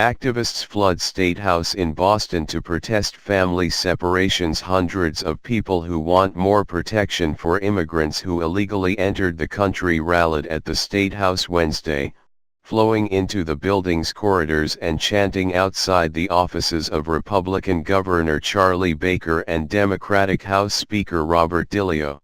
Activists flood State House in Boston to protest family separations. Hundreds of people who want more protection for immigrants who illegally entered the country rallied at the State House Wednesday, flowing into the building's corridors and chanting outside the offices of Republican Governor Charlie Baker and Democratic House Speaker Robert DeLeo.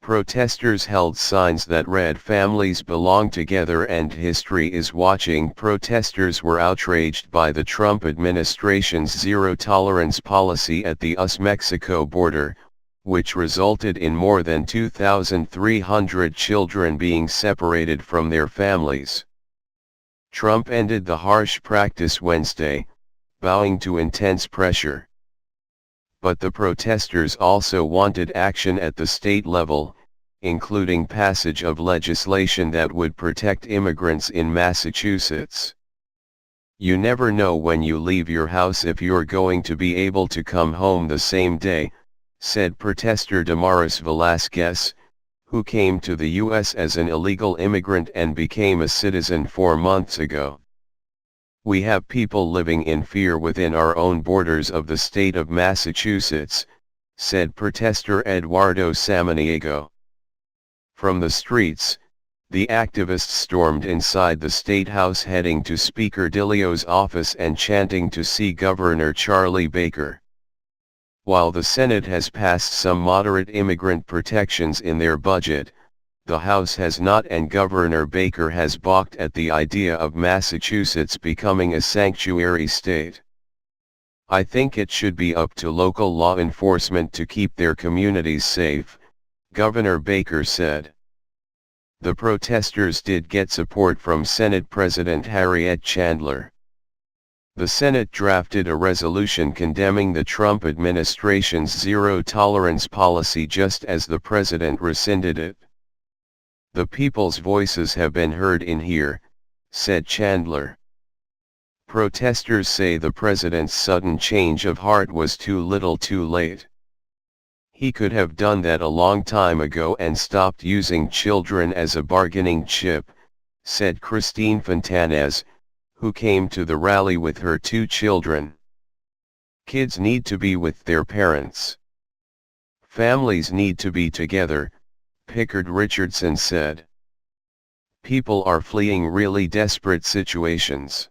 Protesters held signs that read "Families belong together and history is watching." Protesters were outraged by the Trump administration's zero-tolerance policy at the US-Mexico border, which resulted in more than 2,300 children being separated from their families. Trump ended the harsh practice Wednesday, bowing to intense pressure. But the protesters also wanted action at the state level, including passage of legislation that would protect immigrants in Massachusetts. "You never know when you leave your house if you're going to be able to come home the same day," said protester Damaris Velasquez, who came to the U.S. as an illegal immigrant and became a citizen 4 months ago. "We have people living in fear within our own borders of the state of Massachusetts," said protester Eduardo Samaniego. From the streets, the activists stormed inside the State House heading to Speaker DeLeo's office and chanting to see Governor Charlie Baker. While the Senate has passed some moderate immigrant protections in their budget, the House has not, and Governor Baker has balked at the idea of Massachusetts becoming a sanctuary state. "I think it should be up to local law enforcement to keep their communities safe," Governor Baker said. The protesters did get support from Senate President Harriet Chandler. The Senate drafted a resolution condemning the Trump administration's zero-tolerance policy just as the president rescinded it. "The people's voices have been heard in here," said Chandler. Protesters say the president's sudden change of heart was too little too late. "He could have done that a long time ago and stopped using children as a bargaining chip," said Christine Fontanez, who came to the rally with her 2 children. "Kids need to be with their parents. Families need to be together," Pickard Richardson said. "People are fleeing really desperate situations.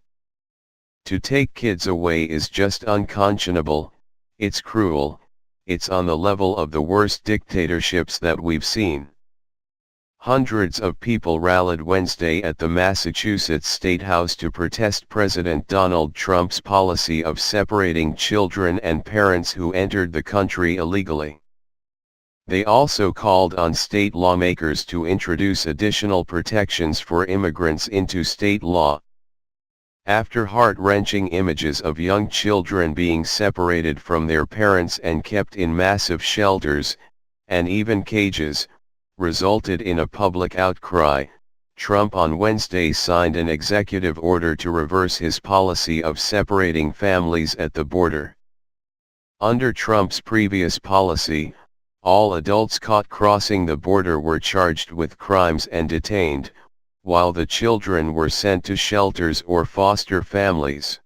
To take kids away is just unconscionable, it's cruel, it's on the level of the worst dictatorships that we've seen." Hundreds of people rallied Wednesday at the Massachusetts State House to protest President Donald Trump's policy of separating children and parents who entered the country illegally. They also called on state lawmakers to introduce additional protections for immigrants into state law. After heart-wrenching images of young children being separated from their parents and kept in massive shelters, and even cages, resulted in a public outcry, Trump on Wednesday signed an executive order to reverse his policy of separating families at the border. Under Trump's previous policy, all adults caught crossing the border were charged with crimes and detained, while the children were sent to shelters or foster families.